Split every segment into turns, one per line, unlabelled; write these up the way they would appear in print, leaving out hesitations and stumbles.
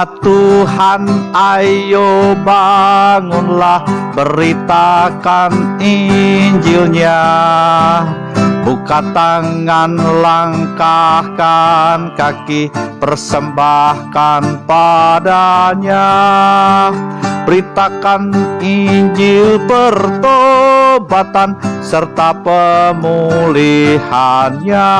Umat Tuhan, ayo bangunlah, beritakan Injilnya. Buka tangan, langkahkan kaki, persembahkan padanya. Beritakan Injil pertobatan serta pemulihannya.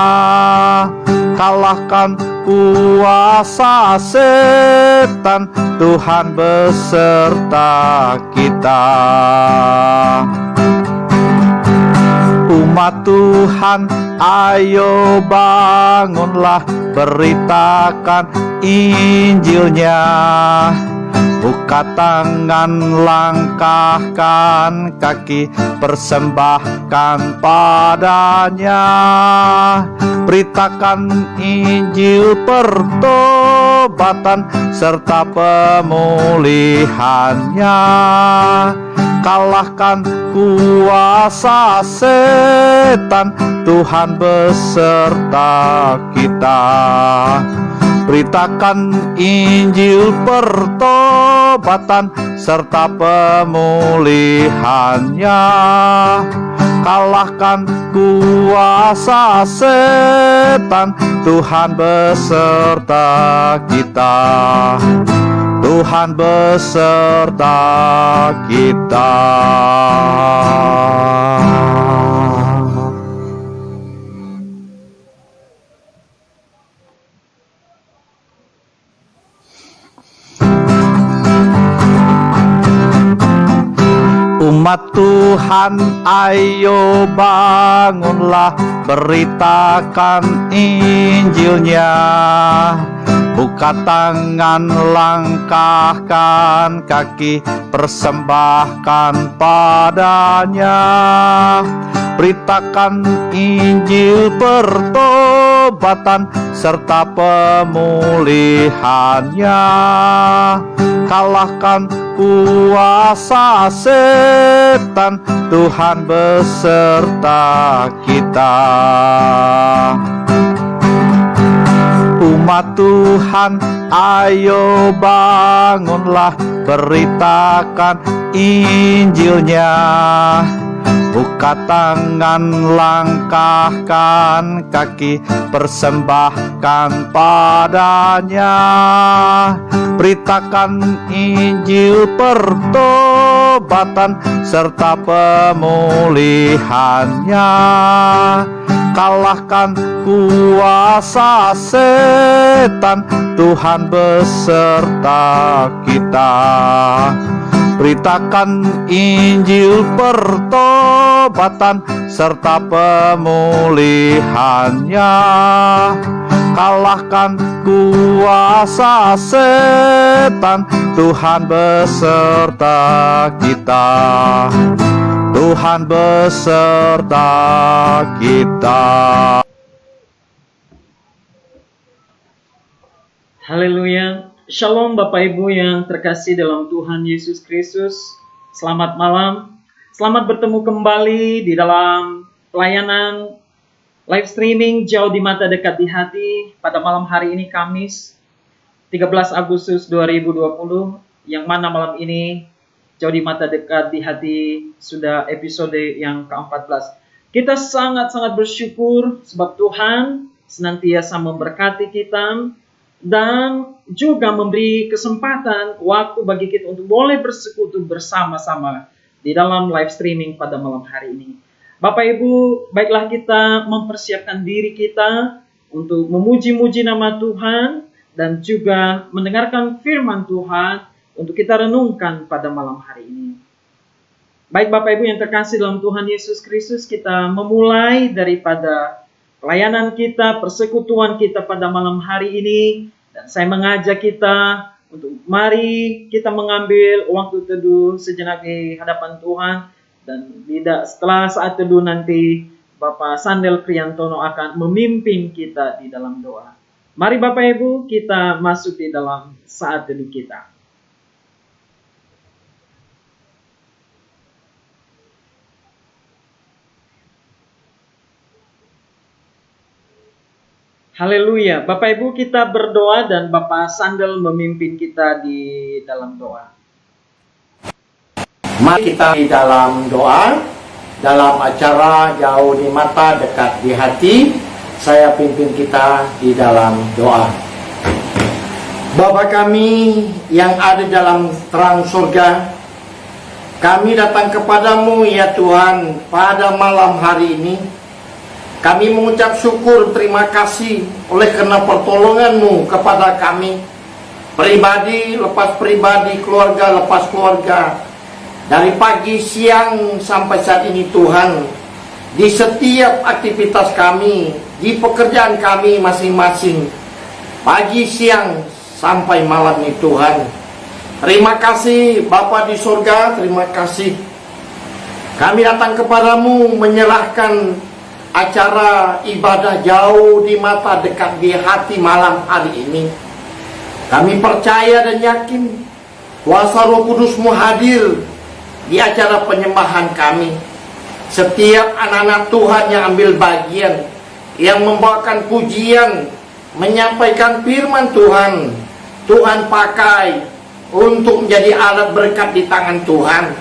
Kalahkan kuasa setan, Tuhan beserta kita. Umat Tuhan, ayo bangunlah, beritakan Injilnya. Buka tangan, langkahkan kaki, persembahkan padanya. Beritakan Injil pertobatan serta pemulihannya. Kalahkan kuasa setan, Tuhan beserta kita. Beritakan Injil pertobatan serta pemulihannya. Kalahkan kuasa setan, Tuhan beserta kita. Tuhan beserta kita. Umat Tuhan, ayo bangunlah, beritakan Injilnya. Buka tangan, langkahkan kaki, persembahkan padanya. Beritakan Injil pertobatan serta pemulihannya. Kalahkan kuasa setan, Tuhan beserta kita. Umat Tuhan, ayo bangunlah, beritakan Injilnya. Buka tangan, langkahkan kaki, persembahkan padanya. Beritakan Injil pertobatan serta pemulihannya. Kalahkan kuasa setan, Tuhan beserta kita. Beritakan Injil pertobatan serta pemulihannya. Kalahkan kuasa setan, Tuhan beserta kita. Tuhan beserta kita.
Haleluya. Shalom Bapak Ibu yang terkasih dalam Tuhan Yesus Kristus. Selamat malam. Selamat bertemu kembali di dalam pelayanan live streaming Jauh di Mata Dekat di Hati pada malam hari ini, Kamis 13 Agustus 2020, yang mana malam ini Jauh di Mata Dekat di Hati sudah episode yang ke-14. Kita sangat-sangat bersyukur sebab Tuhan senantiasa memberkati kita dan juga memberi kesempatan waktu bagi kita untuk boleh bersekutu bersama-sama di dalam live streaming pada malam hari ini. Bapak Ibu, baiklah kita mempersiapkan diri kita untuk memuji-muji nama Tuhan dan juga mendengarkan firman Tuhan untuk kita renungkan pada malam hari ini. Baik Bapak Ibu yang terkasih dalam Tuhan Yesus Kristus, kita memulai daripada pelayanan kita, persekutuan kita pada malam hari ini. Dan saya mengajak kita untuk mari kita mengambil waktu teduh sejenak di hadapan Tuhan. Dan setelah saat teduh nanti Bapak Sandel Priantono akan memimpin kita di dalam doa. Mari Bapak Ibu kita masuk di dalam saat teduh kita. Haleluya. Bapak Ibu, kita berdoa dan Bapak Sandel memimpin kita di dalam doa.
Mari kita di dalam doa, dalam acara Jauh di Mata Dekat di Hati. Saya pimpin kita di dalam doa. Bapa kami yang ada dalam terang surga, kami datang kepadamu ya Tuhan pada malam hari ini. Kami mengucap syukur terima kasih oleh karena pertolongan-Mu kepada kami. Pribadi lepas pribadi, keluarga lepas keluarga. Dari pagi, siang, sampai saat ini Tuhan, di setiap aktivitas kami, di pekerjaan kami masing-masing, pagi, siang, sampai malam ini Tuhan. Terima kasih Bapa di surga, terima kasih. Kami datang kepadamu menyerahkan acara ibadah Jauh di Mata Dekat di Hati malam hari ini. Kami percaya dan yakin kuasa Roh Kudus-Mu hadir di acara penyembahan kami. Setiap anak-anak Tuhan yang ambil bagian, yang membawakan pujian, menyampaikan firman Tuhan, Tuhan pakai untuk menjadi alat berkat di tangan Tuhan.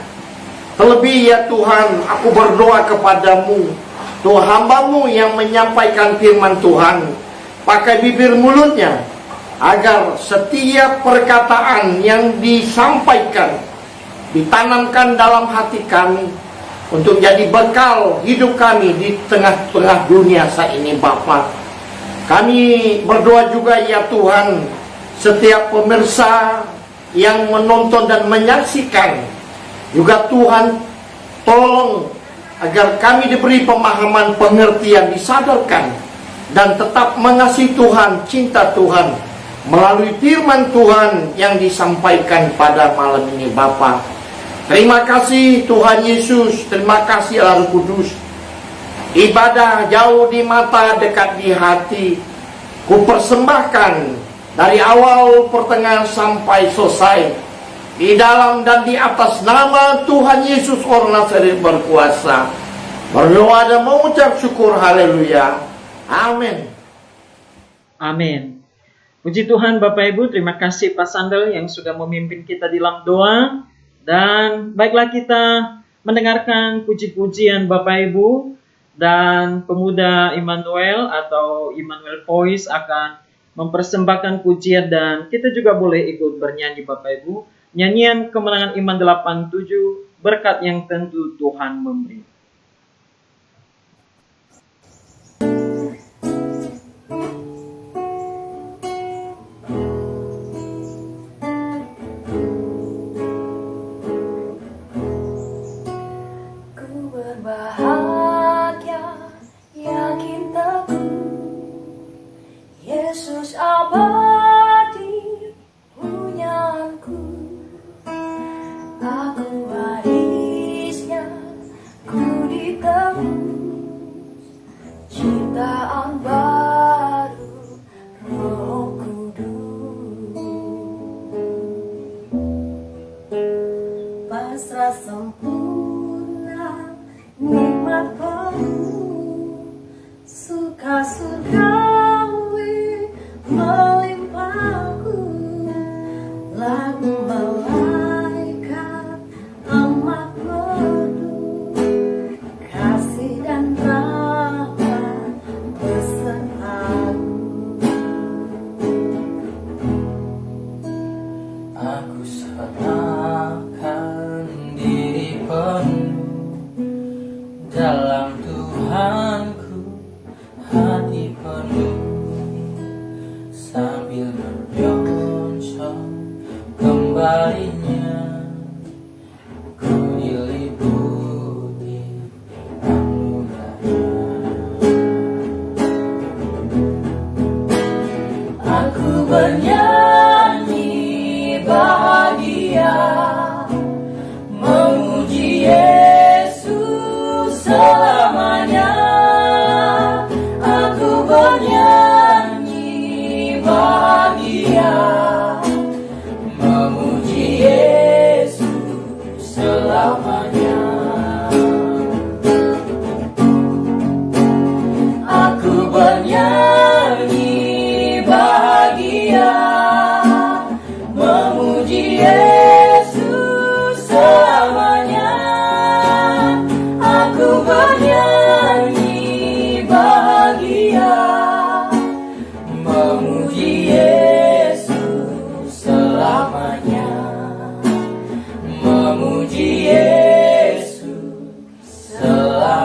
Terlebih ya Tuhan, aku berdoa kepadamu, Tuhan hamba-Mu yang menyampaikan firman Tuhan, pakai bibir mulutnya, agar setiap perkataan yang disampaikan ditanamkan dalam hati kami untuk jadi bekal hidup kami di tengah-tengah dunia saat ini Bapa. Kami berdoa juga ya Tuhan, setiap pemirsa yang menonton dan menyaksikan juga Tuhan, tolong agar kami diberi pemahaman, pengertian, disadarkan dan tetap mengasihi Tuhan, cinta Tuhan melalui firman Tuhan yang disampaikan pada malam ini Bapa. Terima kasih Tuhan Yesus, terima kasih Allah Roh Kudus. Ibadah Jauh di Mata Dekat di Hati ku persembahkan dari awal, pertengahan sampai selesai, di dalam dan di atas nama Tuhan Yesus orang Nazaret berkuasa. Berdoa dan mengucap syukur. Haleluya. Amin.
Amin. Puji Tuhan Bapak Ibu, terima kasih Pak Sandel yang sudah memimpin kita dalam doa. Dan baiklah kita mendengarkan puji-pujian Bapak Ibu, dan pemuda Immanuel atau Immanuel Voice akan mempersembahkan pujian, dan kita juga boleh ikut bernyanyi Bapak Ibu. Nyanyian Kemenangan Iman 87, berkat yang tentu Tuhan memberi.
Ku berbahagia, yakin teguh, Yesus abadi punyaku. Aku warisnya, ku ditebus, ciptaan baru, Roh Kudus. Pasrah sempurna, nikmat penuh, suka surgawi melimpahku, lagu malaikat amat merdu, kasih dan rahmat besertaku.
Aku serahkan diri penuh dalam Tuhanku, hati penuh, sambil berjoncong kembalinya, ku diliputi anugerahnya. Aku bernyanyi bahagia, memuji Yesus selamanya. Aku bernyanyi bahagia, memuji Yesus selamanya. Aku bernyanyi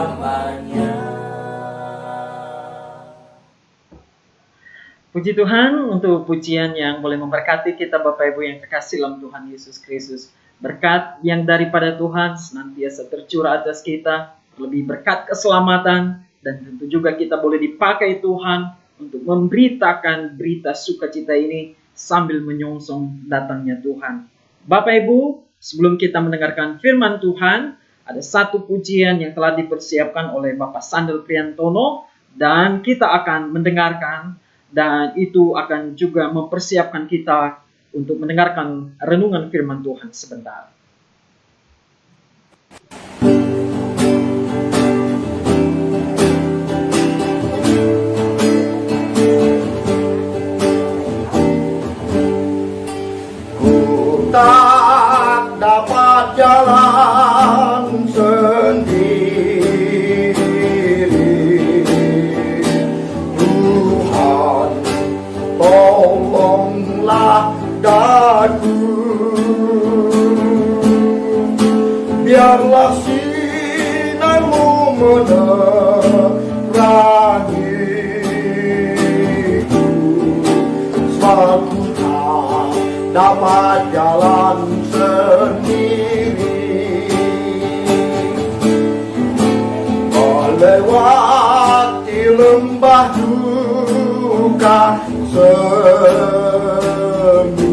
selamanya.
Puji Tuhan untuk pujian yang boleh memberkati kita Bapak Ibu yang terkasih dalam Tuhan Yesus Kristus. Berkat yang daripada Tuhan senantiasa tercurah atas kita, lebih berkat keselamatan, dan tentu juga kita boleh dipakai Tuhan untuk memberitakan berita sukacita ini sambil menyongsong datangnya Tuhan. Bapak Ibu, sebelum kita mendengarkan firman Tuhan, ada satu pujian yang telah dipersiapkan oleh Bapak Sandel Priantono, dan kita akan mendengarkan, dan itu akan juga mempersiapkan kita untuk mendengarkan renungan firman Tuhan sebentar.
Ku tak dapat jalan sendiri, Tuhan tolonglah daku, biarlah sinarmu menerangiku, sebab ku tak dapat jalan sendiri, melewati lembah duka semu,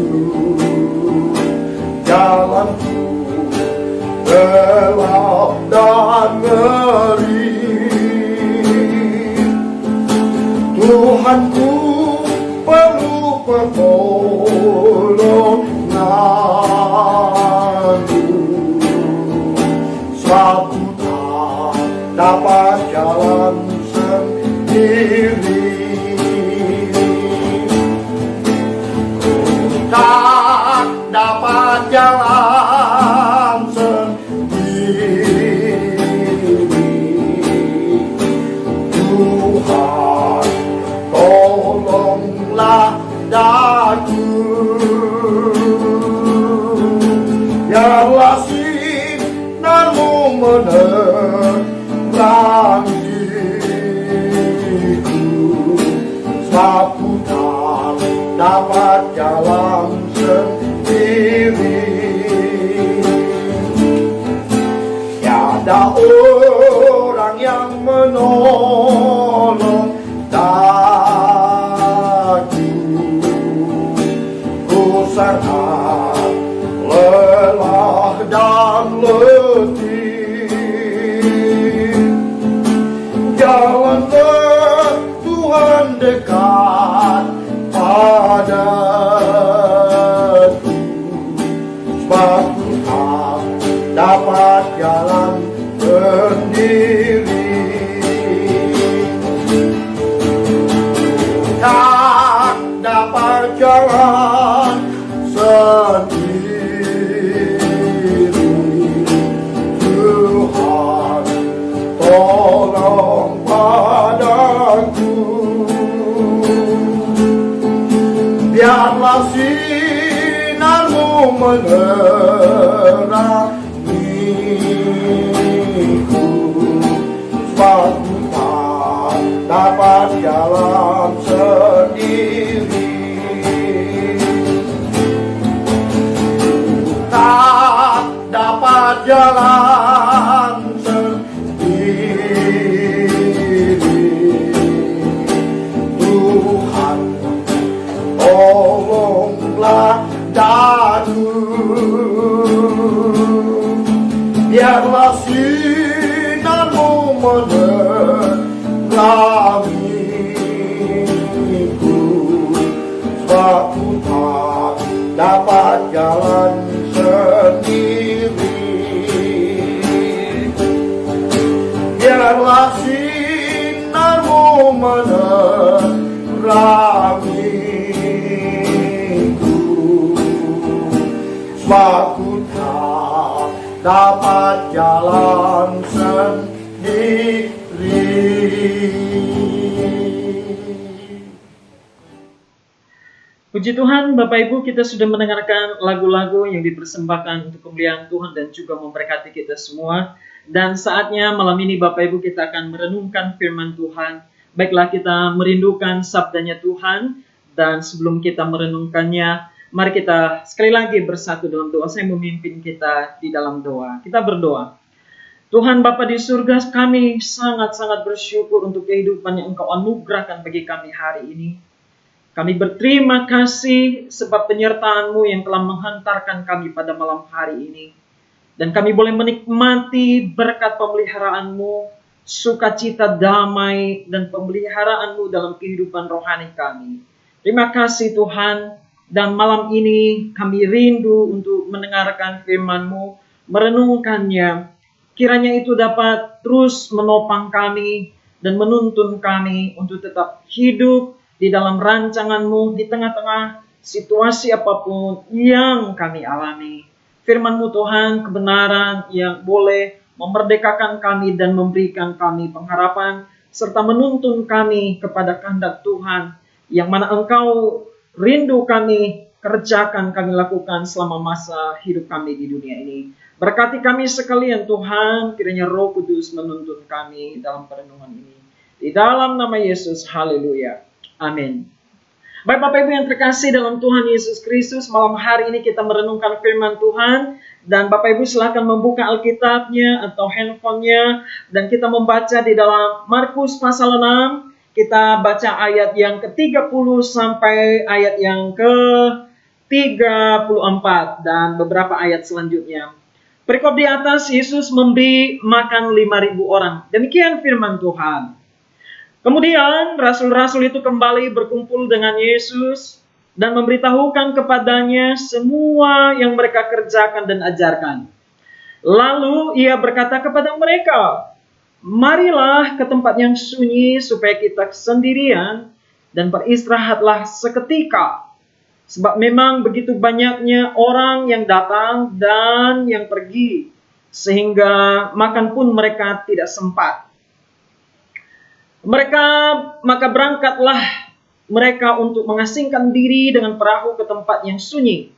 jalanku gelap dan ngeri. Tuhanku perlu pertolonganmu, sebab ku tak dapat jalan sendiri. Ku tak dapat jalan sendiri, Tuhan tolonglah daku, biarlah sinarmu menerangiku, sebab ku tak dapat jalan sendiri. Tiada orang yang menolong daku, ku sangat lelah dan letih. Jalan ke Tuhan dekat padaku, sebab ku tak dapat jalan sendiri. Tak dapat jalan sendiri, Tuhan tolong padaku, biarlah sinarmu menerangiku, sebab ku tak dapat jalan sendiri. Tak dapat jalan sendiri, Tuhan tolonglah daku, biarlah sinarmu menerangiku, sebab ku tak dapat jalan sendiri. Biarlah sinarmu menerangiku, sebab ku tak dapat jalan sendiri.
Puji Tuhan, Bapak Ibu, kita sudah mendengarkan lagu-lagu yang dipersembahkan untuk kemuliaan Tuhan dan juga memberkati kita semua. Dan saatnya malam ini Bapak Ibu kita akan merenungkan firman Tuhan. Baiklah kita merindukan sabdanya Tuhan. Dan sebelum kita merenungkannya, mari kita sekali lagi bersatu dalam doa. Saya memimpin kita di dalam doa. Kita berdoa. Tuhan Bapa di surga, kami sangat-sangat bersyukur untuk kehidupan yang Engkau anugerahkan bagi kami hari ini. Kami berterima kasih sebab penyertaan-Mu yang telah menghantarkan kami pada malam hari ini. Dan kami boleh menikmati berkat pemeliharaan-Mu, sukacita, damai, dan pemeliharaan-Mu dalam kehidupan rohani kami. Terima kasih Tuhan, dan malam ini kami rindu untuk mendengarkan firman-Mu, merenungkannya. Kiranya itu dapat terus menopang kami dan menuntun kami untuk tetap hidup di dalam rancangan-Mu di tengah-tengah situasi apapun yang kami alami. Firman-Mu Tuhan, kebenaran yang boleh memerdekakan kami dan memberikan kami pengharapan, serta menuntun kami kepada kehendak Tuhan, yang mana Engkau rindu kami kerjakan, kami lakukan selama masa hidup kami di dunia ini. Berkati kami sekalian Tuhan, kiranya Roh Kudus menuntun kami dalam perenungan ini. Di dalam nama Yesus, haleluya. Amin. Baik Bapak Ibu yang terkasih dalam Tuhan Yesus Kristus, malam hari ini kita merenungkan firman Tuhan. Dan Bapak Ibu silakan membuka Alkitabnya atau handphonenya. Dan kita membaca di dalam Markus pasal 6. Kita baca ayat yang ke-30 sampai ayat yang ke-34. Dan beberapa ayat selanjutnya. Perikop di atas, Yesus memberi makan 5.000 orang. Demikian firman Tuhan. Kemudian rasul-rasul itu kembali berkumpul dengan Yesus dan memberitahukan kepadanya semua yang mereka kerjakan dan ajarkan. Lalu ia berkata kepada mereka, marilah ke tempat yang sunyi supaya kita sendirian dan beristirahatlah seketika. Sebab memang begitu banyaknya orang yang datang dan yang pergi, sehingga makan pun mereka tidak sempat. Maka berangkatlah mereka untuk mengasingkan diri dengan perahu ke tempat yang sunyi.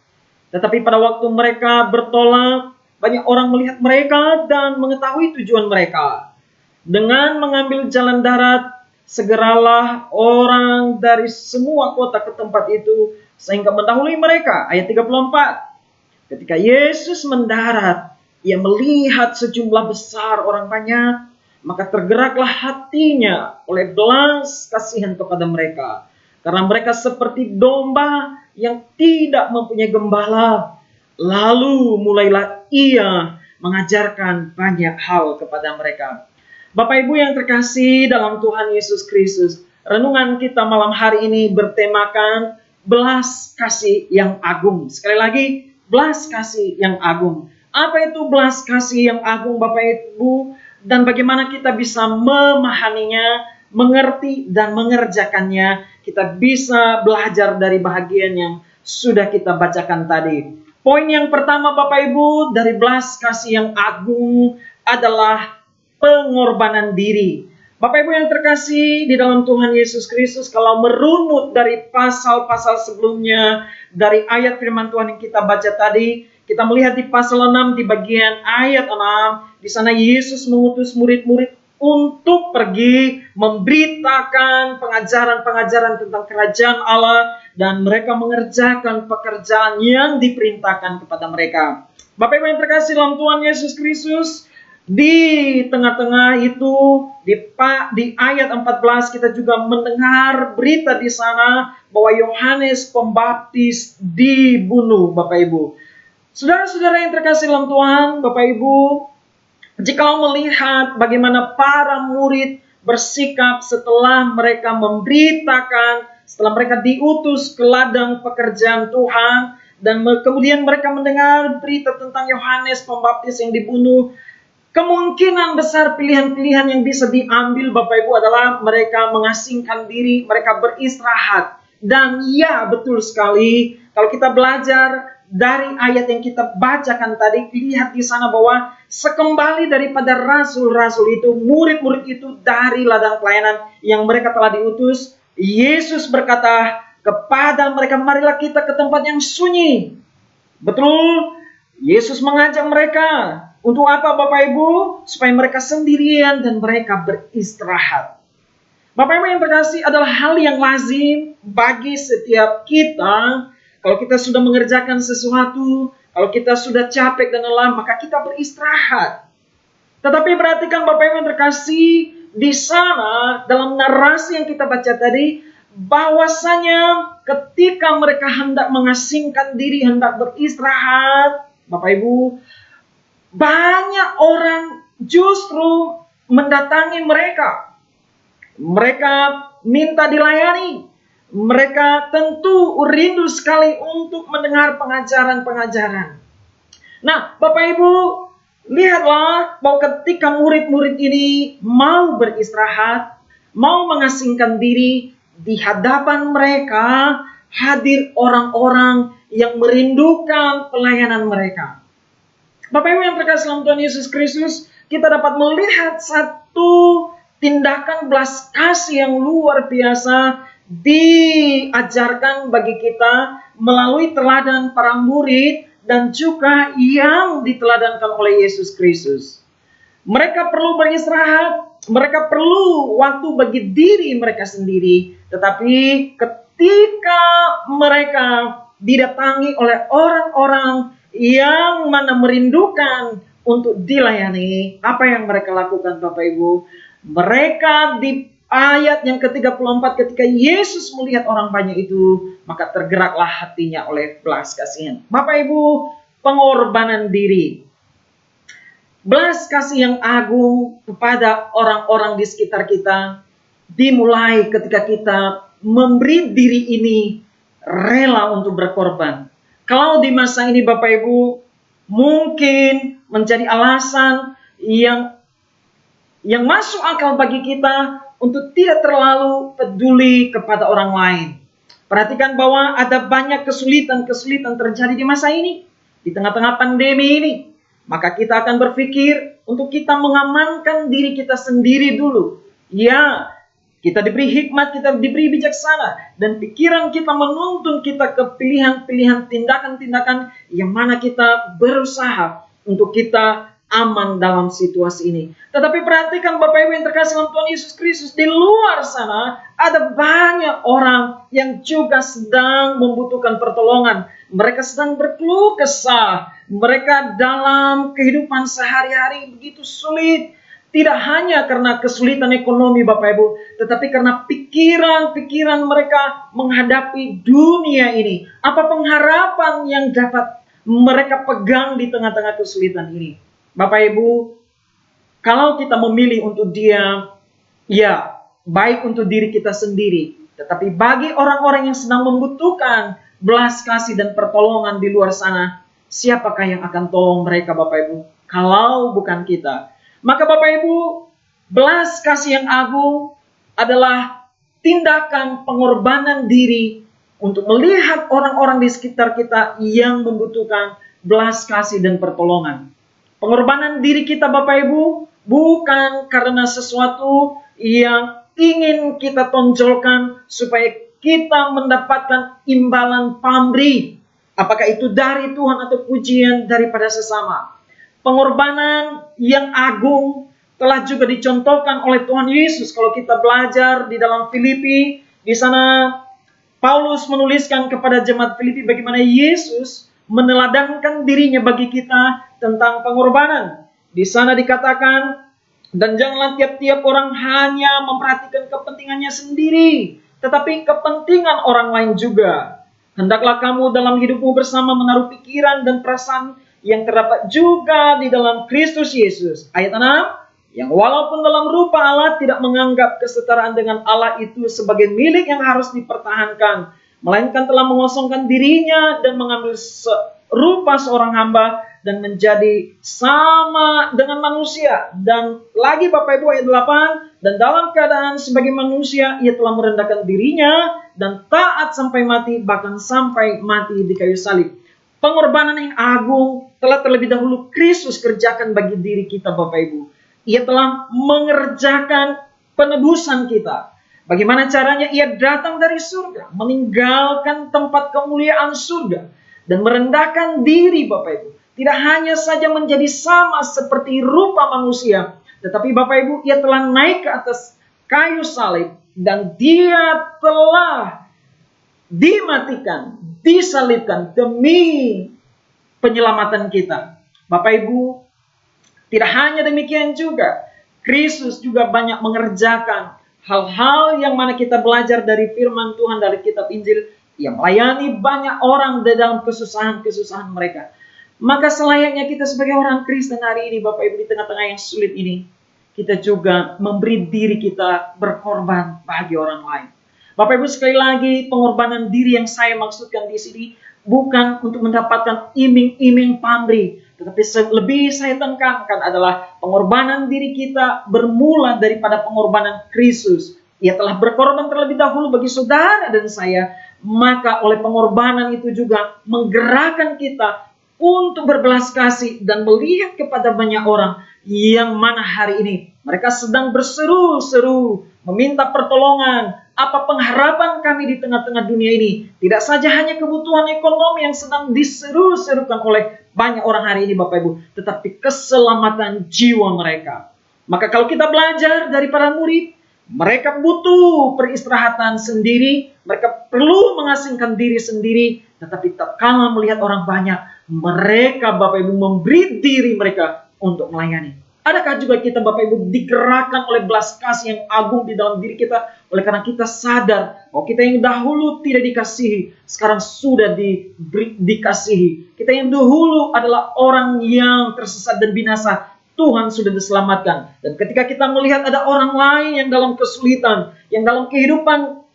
Tetapi pada waktu mereka bertolak, banyak orang melihat mereka dan mengetahui tujuan mereka. Dengan mengambil jalan darat, segeralah orang dari semua kota ke tempat itu, sehingga mendahului mereka. Ayat 34. Ketika Yesus mendarat, ia melihat sejumlah besar orang banyak, maka tergeraklah hatinya oleh belas kasihan kepada mereka. Karena mereka seperti domba yang tidak mempunyai gembala. Lalu mulailah ia mengajarkan banyak hal kepada mereka. Bapak Ibu yang terkasih dalam Tuhan Yesus Kristus, renungan kita malam hari ini bertemakan belas kasih yang agung. Sekali lagi, belas kasih yang agung. Apa itu belas kasih yang agung Bapak Ibu? Dan bagaimana kita bisa memahaminya, mengerti dan mengerjakannya? Kita bisa belajar dari bahagian yang sudah kita bacakan tadi. Poin yang pertama Bapak Ibu dari belas kasih yang agung adalah pengorbanan diri. Bapak Ibu yang terkasih di dalam Tuhan Yesus Kristus, kalau merunut dari pasal-pasal sebelumnya, dari ayat firman Tuhan yang kita baca tadi, kita melihat di pasal 6 di bagian ayat 6, di sana Yesus mengutus murid-murid untuk pergi memberitakan pengajaran-pengajaran tentang kerajaan Allah, dan mereka mengerjakan pekerjaan yang diperintahkan kepada mereka. Bapak Ibu yang terkasih dalam Tuhan Yesus Kristus, di tengah-tengah itu, di ayat 14 kita juga mendengar berita di sana bahwa Yohanes Pembaptis dibunuh, Bapak Ibu. Saudara-saudara yang terkasih dalam Tuhan, Bapak Ibu, jika melihat bagaimana para murid bersikap setelah mereka memberitakan, setelah mereka diutus ke ladang pekerjaan Tuhan, dan kemudian mereka mendengar berita tentang Yohanes Pembaptis yang dibunuh, kemungkinan besar pilihan-pilihan yang bisa diambil Bapak Ibu adalah mereka mengasingkan diri, mereka beristirahat. Dan ya, betul sekali, kalau kita belajar dari ayat yang kita bacakan tadi, lihat di sana bahwa sekembali daripada rasul-rasul itu, murid-murid itu dari ladang pelayanan yang mereka telah diutus, Yesus berkata kepada mereka, marilah kita ke tempat yang sunyi. Betul, Yesus mengajak mereka Untuk apa Bapak Ibu? Supaya mereka sendirian dan mereka beristirahat. Bapak Ibu yang terkasih, adalah hal yang lazim bagi setiap kita. Kalau kita sudah mengerjakan sesuatu, kalau kita sudah capek dan lelah, maka kita beristirahat. Tetapi perhatikan Bapak Ibu yang terkasih, di sana dalam narasi yang kita baca tadi, bahwasanya ketika mereka hendak mengasingkan diri, hendak beristirahat, Bapak Ibu, banyak orang justru mendatangi mereka. Mereka minta dilayani. Mereka tentu rindu sekali untuk mendengar pengajaran-pengajaran. Nah, Bapak Ibu, lihatlah bahwa ketika murid-murid ini mau beristirahat, mau mengasingkan diri, di hadapan mereka hadir orang-orang yang merindukan pelayanan mereka. Bapak Ibu yang terkasih dalam Tuhan Yesus Kristus, kita dapat melihat satu tindakan belas kasih yang luar biasa diajarkan bagi kita melalui teladan para murid dan juga yang diteladankan oleh Yesus Kristus. Mereka perlu beristirahat, mereka perlu waktu bagi diri mereka sendiri. Tetapi ketika mereka didatangi oleh orang-orang yang mana merindukan untuk dilayani, apa yang mereka lakukan Bapak Ibu? Mereka di ayat yang ke-34 ketika Yesus melihat orang banyak itu, maka tergeraklah hatinya oleh belas kasihan. Bapak Ibu, pengorbanan diri. Belas kasih yang agung kepada orang-orang di sekitar kita dimulai ketika kita memberi diri ini rela untuk berkorban. Kalau di masa ini Bapak Ibu mungkin menjadi alasan yang masuk akal bagi kita untuk tidak terlalu peduli kepada orang lain. Perhatikan bahwa ada banyak kesulitan-kesulitan terjadi di masa ini, di tengah-tengah pandemi ini. Maka kita akan berpikir untuk kita mengamankan diri kita sendiri dulu. Ya, kita diberi hikmat, kita diberi bijaksana. Dan pikiran kita menuntun kita ke pilihan-pilihan tindakan-tindakan yang mana kita berusaha untuk kita aman dalam situasi ini. Tetapi perhatikan Bapak Ibu yang terkasih dalam Tuhan Yesus Kristus, di luar sana ada banyak orang yang juga sedang membutuhkan pertolongan. Mereka sedang berkeluh kesah. Mereka dalam kehidupan sehari-hari begitu sulit. Tidak hanya karena kesulitan ekonomi Bapak Ibu, tetapi karena pikiran-pikiran mereka menghadapi dunia ini. Apa pengharapan yang dapat mereka pegang di tengah-tengah kesulitan ini? Bapak Ibu, kalau kita memilih untuk diam, ya baik untuk diri kita sendiri. Tetapi bagi orang-orang yang sedang membutuhkan belas kasih dan pertolongan di luar sana, siapakah yang akan tolong mereka Bapak Ibu? Kalau bukan kita. Maka Bapak Ibu, belas kasih yang agung adalah tindakan pengorbanan diri untuk melihat orang-orang di sekitar kita yang membutuhkan belas kasih dan pertolongan. Pengorbanan diri kita Bapak Ibu bukan karena sesuatu yang ingin kita tonjolkan supaya kita mendapatkan imbalan pamrih. Apakah itu dari Tuhan atau pujian daripada sesama. Pengorbanan yang agung telah juga dicontohkan oleh Tuhan Yesus. Kalau kita belajar di dalam Filipi, di sana Paulus menuliskan kepada jemaat Filipi bagaimana Yesus meneladankan dirinya bagi kita tentang pengorbanan. Di sana dikatakan, dan janganlah tiap-tiap orang hanya memperhatikan kepentingannya sendiri, tetapi kepentingan orang lain juga. Hendaklah kamu dalam hidupmu bersama menaruh pikiran dan perasaan yang terdapat juga di dalam Kristus Yesus. Ayat 6, yang walaupun dalam rupa Allah tidak menganggap kesetaraan dengan Allah itu sebagai milik yang harus dipertahankan, melainkan telah mengosongkan dirinya dan mengambil rupa seorang hamba dan menjadi sama dengan manusia. Dan lagi Bapak Ibu ayat 8, dan dalam keadaan sebagai manusia ia telah merendahkan dirinya dan taat sampai mati, bahkan sampai mati di kayu salib. Pengorbanan yang agung telah terlebih dahulu Kristus kerjakan bagi diri kita Bapak Ibu. Ia telah mengerjakan penebusan kita. Bagaimana caranya? Ia datang dari surga, meninggalkan tempat kemuliaan surga, dan merendahkan diri Bapak Ibu. tidak hanya saja menjadi sama seperti rupa manusia, tetapi Bapak Ibu, ia telah naik ke atas kayu salib dan dia telah dimatikan, disalibkan demi penyelamatan kita. Bapak Ibu, tidak hanya demikian juga, Kristus juga banyak mengerjakan hal-hal yang mana kita belajar dari firman Tuhan dari kitab Injil, yang melayani banyak orang di dalam kesusahan-kesusahan mereka. Maka selayaknya kita sebagai orang Kristen hari ini, Bapak Ibu, di tengah-tengah yang sulit ini, kita juga memberi diri kita berkorban bagi orang lain. Bapak Ibu, sekali lagi, pengorbanan diri yang saya maksudkan di sini bukan untuk mendapatkan iming-iming pamrih, tetapi lebih saya tekankan adalah pengorbanan diri kita bermula daripada pengorbanan Kristus. Ia telah berkorban terlebih dahulu bagi saudara dan saya, maka oleh pengorbanan itu juga menggerakkan kita untuk berbelas kasih dan melihat kepada banyak orang yang mana hari ini mereka sedang berseru-seru meminta pertolongan. Apa pengharapan kami di tengah-tengah dunia ini? Tidak saja hanya kebutuhan ekonomi yang sedang diseru-serukan oleh banyak orang hari ini, Bapak Ibu, tetapi keselamatan jiwa mereka. Maka kalau kita belajar dari para murid, mereka butuh peristirahatan sendiri, mereka perlu mengasingkan diri sendiri, tetapi tatkala melihat orang banyak, mereka, Bapak Ibu, memberi diri mereka untuk melayani. Adakah juga kita, Bapak Ibu, digerakkan oleh belas kasih yang agung di dalam diri kita, oleh karena kita sadar bahwa kita yang dahulu tidak dikasihi, sekarang sudah dikasihi. Kita yang dahulu adalah orang yang tersesat dan binasa, Tuhan sudah diselamatkan. Dan ketika kita melihat ada orang lain yang dalam kesulitan, yang dalam kehidupan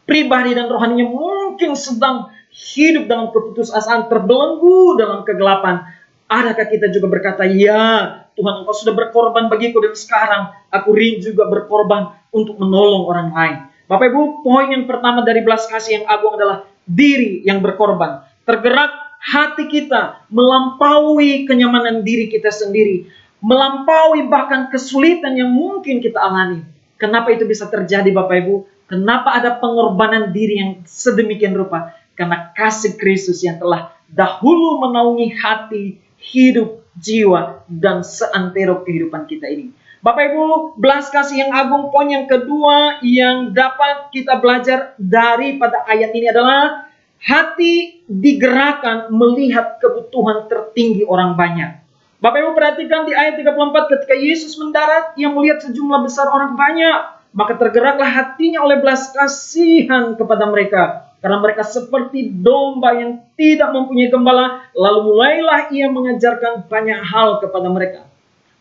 pribadi dan rohaninya mungkin sedang hidup dalam keputusasaan, terbelenggu dalam kegelapan, adakah kita juga berkata, ya Tuhan, Engkau sudah berkorban bagiku dan sekarang aku rindu juga berkorban untuk menolong orang lain. Bapak Ibu, poin yang pertama dari belas kasih yang agung adalah diri yang berkorban. Tergerak hati kita melampaui kenyamanan diri kita sendiri, melampaui bahkan kesulitan yang mungkin kita alami. Kenapa itu bisa terjadi, Bapak Ibu? Kenapa ada pengorbanan diri yang sedemikian rupa? Karena kasih Kristus yang telah dahulu menaungi hati, hidup, jiwa, dan seantero kehidupan kita ini. Bapak Ibu, belas kasih yang agung, poin yang kedua yang dapat kita belajar daripada ayat ini adalah hati digerakkan melihat kebutuhan tertinggi orang banyak. Bapak Ibu perhatikan di ayat 34, ketika Yesus mendarat, ia melihat sejumlah besar orang banyak, maka tergeraklah hatinya oleh belas kasihan kepada mereka. Karena mereka seperti domba yang tidak mempunyai gembala, lalu mulailah ia mengajarkan banyak hal kepada mereka.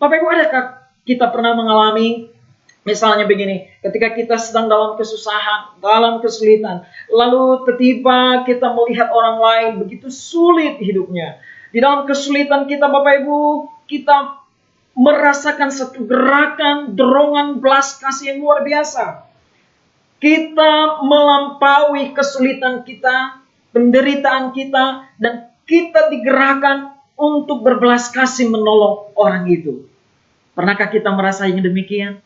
Bapak Ibu, adakah kita pernah mengalami misalnya begini, ketika kita sedang dalam kesusahan, dalam kesulitan, lalu tiba-tiba kita melihat orang lain begitu sulit hidupnya. Di dalam kesulitan kita, Bapak Ibu, kita merasakan satu gerakan, dorongan belas kasih yang luar biasa. Kita melampaui kesulitan kita, penderitaan kita, dan kita digerakkan untuk berbelas kasih menolong orang itu. Pernahkah kita merasa yang demikian?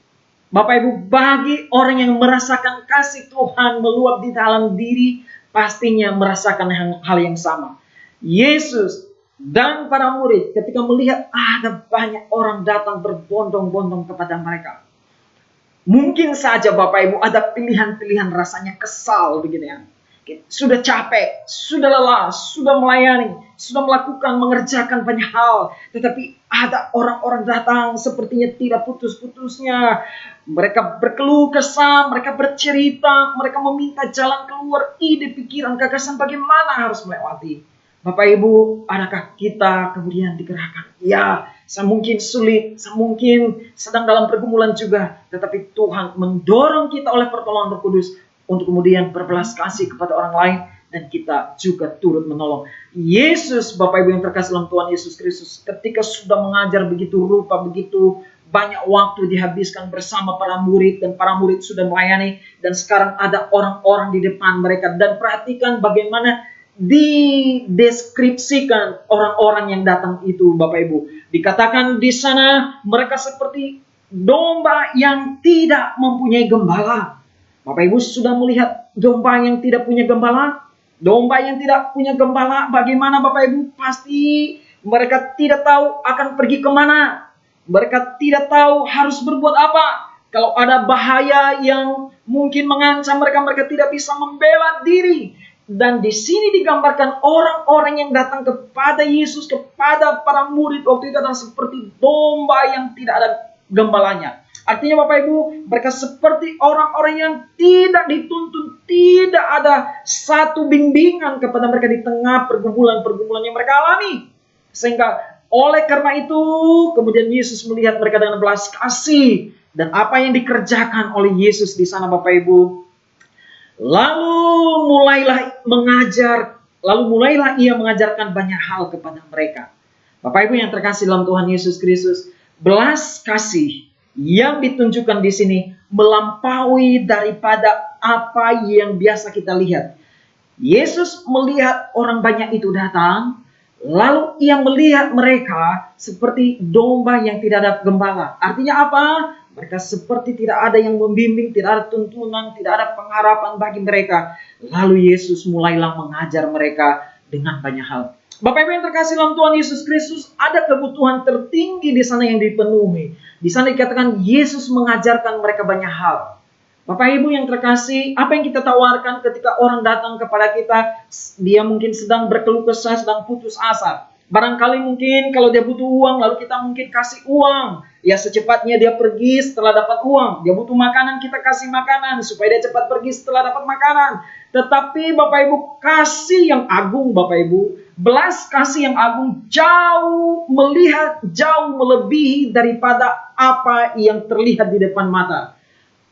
Bapak Ibu, bagi orang yang merasakan kasih Tuhan meluap di dalam diri, pastinya merasakan hal yang sama. Yesus dan para murid ketika melihat ada banyak orang datang berbondong-bondong kepada mereka, mungkin saja Bapak Ibu ada pilihan-pilihan rasanya kesal begitu ya. Sudah capek, sudah lelah, sudah melayani, sudah melakukan, mengerjakan banyak hal. Tetapi ada orang-orang datang sepertinya tidak putus-putusnya. Mereka berkeluh kesah, mereka bercerita, mereka meminta jalan keluar, ide, pikiran, gagasan bagaimana harus melewati. Bapak Ibu, adakah kita kemudian digerakkan? Ya, saya mungkin sulit, saya mungkin sedang dalam pergumulan juga. Tetapi Tuhan mendorong kita oleh pertolongan Roh Kudus untuk kemudian berbelas kasih kepada orang lain. Dan kita juga turut menolong. Yesus, Bapak Ibu yang terkasih dalam Tuhan Yesus Kristus, ketika sudah mengajar begitu rupa, begitu banyak waktu dihabiskan bersama para murid. Dan para murid sudah melayani. Dan sekarang ada orang-orang di depan mereka. Dan perhatikan bagaimana dideskripsikan orang-orang yang datang itu, Bapak Ibu. Dikatakan di sana mereka seperti domba yang tidak mempunyai gembala. Bapak Ibu sudah melihat domba yang tidak punya gembala? Domba yang tidak punya gembala, bagaimana Bapak Ibu? Pasti Mereka tidak tahu akan pergi kemana. Mereka tidak tahu harus berbuat apa. Kalau ada bahaya yang mungkin mengancam mereka, mereka tidak bisa membela diri. Dan di sini digambarkan orang-orang yang datang kepada Yesus, kepada para murid waktu itu adalah seperti domba yang tidak ada gembalanya. Artinya Bapak Ibu, mereka seperti orang-orang yang tidak dituntun, tidak ada satu bimbingan kepada mereka di tengah pergumulan-pergumulan yang mereka alami. Sehingga oleh karena itu, kemudian Yesus melihat mereka dengan belas kasih. Dan apa yang dikerjakan oleh Yesus di sana Bapak Ibu. Lalu mulailah ia mengajarkan banyak hal kepada mereka. Bapak Ibu yang terkasih dalam Tuhan Yesus Kristus, belas kasih yang ditunjukkan di sini melampaui daripada apa yang biasa kita lihat. Yesus melihat orang banyak itu datang, lalu ia melihat mereka seperti domba yang tidak ada gembala. Artinya apa? Mereka seperti tidak ada yang membimbing, tidak ada tuntunan, tidak ada pengharapan bagi mereka. Lalu Yesus mulailah mengajar mereka dengan banyak hal. Bapak Ibu yang terkasih dalam Tuhan Yesus Kristus, ada kebutuhan tertinggi di sana yang dipenuhi. Di sana dikatakan Yesus mengajarkan mereka banyak hal. Bapak Ibu yang terkasih, apa yang kita tawarkan ketika orang datang kepada kita, dia mungkin sedang berkeluh kesah, sedang putus asa. Barangkali mungkin kalau dia butuh uang, lalu kita mungkin kasih uang. Ya secepatnya dia pergi setelah dapat uang. Dia butuh makanan, kita kasih makanan supaya dia cepat pergi setelah dapat makanan. Tetapi Bapak Ibu, kasih yang agung Bapak Ibu, belas kasih yang agung jauh melebihi daripada apa yang terlihat di depan mata.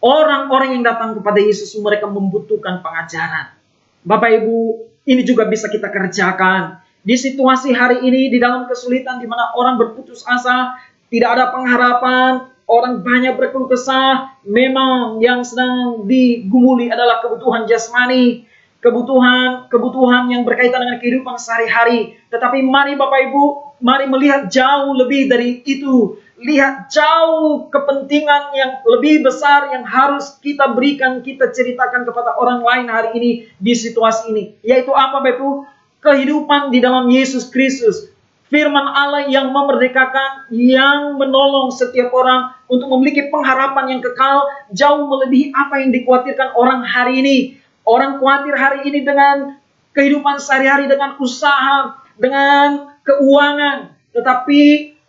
Orang-orang yang datang kepada Yesus mereka membutuhkan pengajaran. Bapak Ibu, ini juga bisa kita kerjakan. Di situasi hari ini, di dalam kesulitan di mana orang berputus asa, tidak ada pengharapan, orang banyak berkeluh kesah, memang yang sedang digumuli adalah kebutuhan jasmani, kebutuhan yang berkaitan dengan kehidupan sehari-hari. Tetapi mari Bapak Ibu, mari melihat jauh lebih dari itu. Lihat jauh kepentingan yang lebih besar yang harus kita berikan, kita ceritakan kepada orang lain hari ini di situasi ini. Yaitu apa Bapak Ibu? Kehidupan di dalam Yesus Kristus. Firman Allah yang memerdekakan, yang menolong setiap orang untuk memiliki pengharapan yang kekal, jauh melebihi apa yang dikhawatirkan orang hari ini. Orang khawatir hari ini dengan kehidupan sehari-hari, dengan usaha, dengan keuangan. Tetapi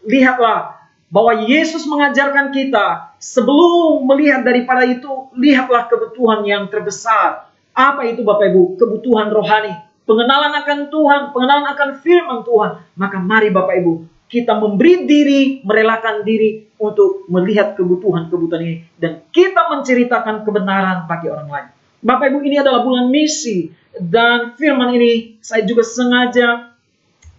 lihatlah bahwa Yesus mengajarkan kita, sebelum melihat daripada itu, lihatlah kebutuhan yang terbesar. Apa itu Bapak Ibu? Kebutuhan rohani. Pengenalan akan Tuhan, pengenalan akan firman Tuhan. Maka mari Bapak Ibu, kita memberi diri, merelakan diri untuk melihat kebutuhan-kebutuhan ini. Dan kita menceritakan kebenaran bagi orang lain. Bapak Ibu, ini adalah bulan misi. Dan firman ini saya juga sengaja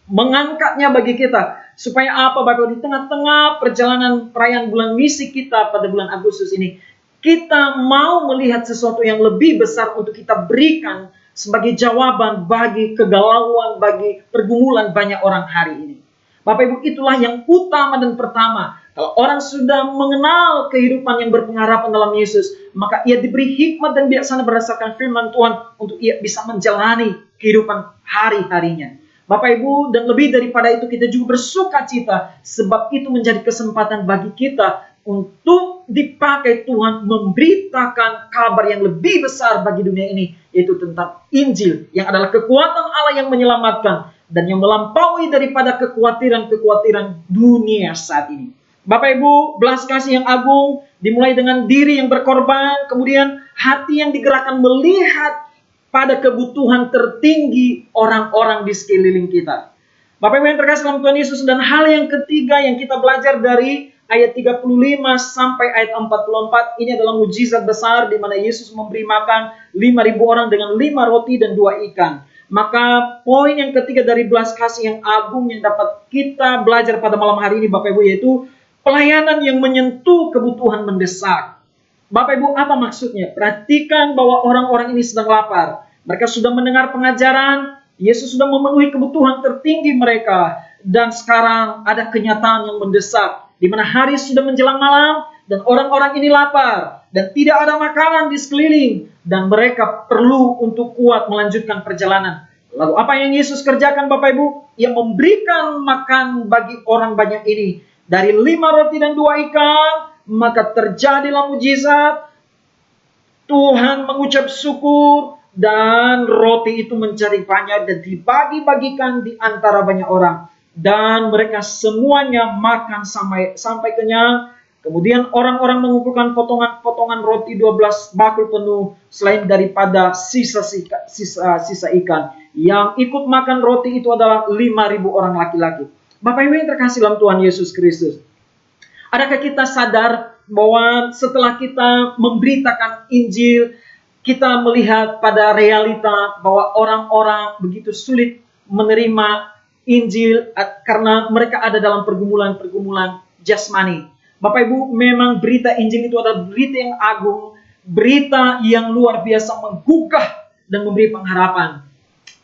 mengangkatnya bagi kita. Supaya apa Bapak Ibu, di tengah-tengah perjalanan perayaan bulan misi kita pada bulan Agustus ini, kita mau melihat sesuatu yang lebih besar untuk kita berikan sebagai jawaban bagi kegalauan, bagi pergumulan banyak orang hari ini. Bapak Ibu, itulah yang utama dan pertama. Kalau orang sudah mengenal kehidupan yang berpengharapan dalam Yesus, maka ia diberi hikmat dan bijaksana berdasarkan firman Tuhan untuk ia bisa menjalani kehidupan hari-harinya. Bapak Ibu, dan lebih daripada itu kita juga bersuka cita, sebab itu menjadi kesempatan bagi kita untuk dipakai Tuhan memberitakan kabar yang lebih besar bagi dunia ini, yaitu tentang Injil yang adalah kekuatan Allah yang menyelamatkan dan yang melampaui daripada kekhawatiran-kekhawatiran dunia saat ini. Bapak Ibu, belas kasih yang agung dimulai dengan diri yang berkorban, kemudian hati yang digerakkan melihat pada kebutuhan tertinggi orang-orang di sekeliling kita. Bapak Ibu yang terkasih dalam Tuhan Yesus, dan hal yang ketiga yang kita belajar dari ayat 35 sampai ayat 44, ini adalah mujizat besar di mana Yesus memberi makan 5.000 orang dengan 5 roti dan 2 ikan. Maka poin yang ketiga dari belas kasih yang agung yang dapat kita belajar pada malam hari ini Bapak Ibu, yaitu pelayanan yang menyentuh kebutuhan mendesak. Bapak Ibu, apa maksudnya? Perhatikan bahwa orang-orang ini sedang lapar. Mereka sudah mendengar pengajaran, Yesus sudah memenuhi kebutuhan tertinggi mereka. Dan sekarang ada kenyataan yang mendesak, di mana hari sudah menjelang malam dan orang-orang ini lapar dan tidak ada makanan di sekeliling dan mereka perlu untuk kuat melanjutkan perjalanan. Lalu apa yang Yesus kerjakan Bapak Ibu? Ia memberikan makan bagi orang banyak ini. Dari 5 roti dan 2 ikan, maka terjadilah mujizat. Tuhan mengucap syukur dan roti itu menjadi banyak dan dibagi-bagikan di antara banyak orang. Dan mereka semuanya makan sampai kenyang. Kemudian orang-orang mengumpulkan potongan-potongan roti 12 bakul penuh selain daripada sisa ikan. Yang ikut makan roti itu adalah 5.000 orang laki-laki. Bapak Ibu yang terkasih dalam Tuhan Yesus Kristus. Adakah kita sadar bahwa setelah kita memberitakan Injil, kita melihat pada realita bahwa orang-orang begitu sulit menerima Injil karena mereka ada dalam pergumulan-pergumulan jasmani. Bapak Ibu, memang berita Injil itu adalah berita yang agung, berita yang luar biasa menggugah dan memberi pengharapan.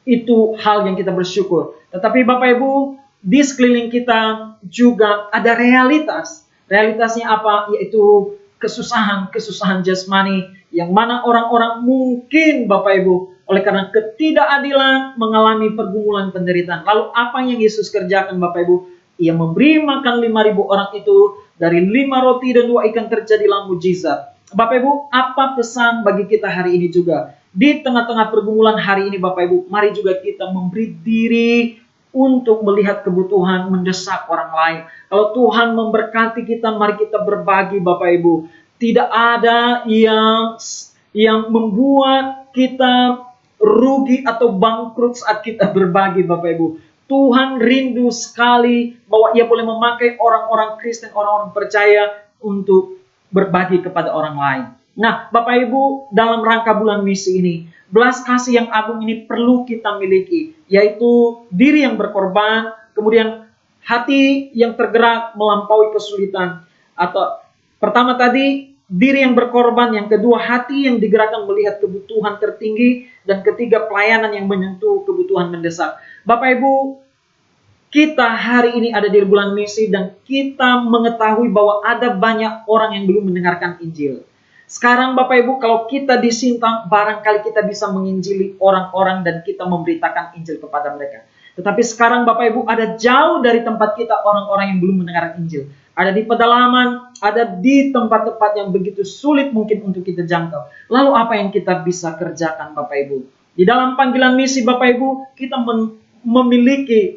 Itu hal yang kita bersyukur. Tetapi Bapak Ibu, di sekeliling kita juga ada realitas. Realitasnya apa? Yaitu kesusahan jasmani yang mana orang-orang mungkin Bapak Ibu oleh karena ketidakadilan mengalami pergumulan penderitaan. Lalu apa yang Yesus kerjakan Bapak Ibu? Ia memberi makan 5.000 orang itu, dari 5 roti dan 2 ikan terjadilah mujizat. Bapak Ibu, apa pesan bagi kita hari ini juga? Di tengah-tengah pergumulan hari ini Bapak Ibu, mari juga kita memberi diri untuk melihat kebutuhan mendesak orang lain. Kalau Tuhan memberkati kita, mari kita berbagi Bapak Ibu. Tidak ada yang membuat kita rugi atau bangkrut saat kita berbagi Bapak Ibu. Tuhan rindu sekali bahwa Ia boleh memakai orang-orang Kristen, orang-orang percaya untuk berbagi kepada orang lain. Nah, Bapak Ibu, dalam rangka bulan misi ini, belas kasih yang agung ini perlu kita miliki, yaitu diri yang berkorban, kemudian hati yang tergerak melampaui kesulitan. Atau pertama tadi, diri yang berkorban, yang kedua hati yang digerakkan melihat kebutuhan tertinggi, dan ketiga pelayanan yang menyentuh kebutuhan mendesak. Bapak Ibu, kita hari ini ada di bulan misi dan kita mengetahui bahwa ada banyak orang yang belum mendengarkan Injil. Sekarang Bapak Ibu, kalau kita di Sintang, barangkali kita bisa menginjili orang-orang dan kita memberitakan Injil kepada mereka. Tetapi sekarang Bapak Ibu, ada jauh dari tempat kita orang-orang yang belum mendengarkan Injil. Ada di pedalaman, ada di tempat-tempat yang begitu sulit mungkin untuk kita jangkau. Lalu apa yang kita bisa kerjakan Bapak Ibu? Di dalam panggilan misi Bapak Ibu, kita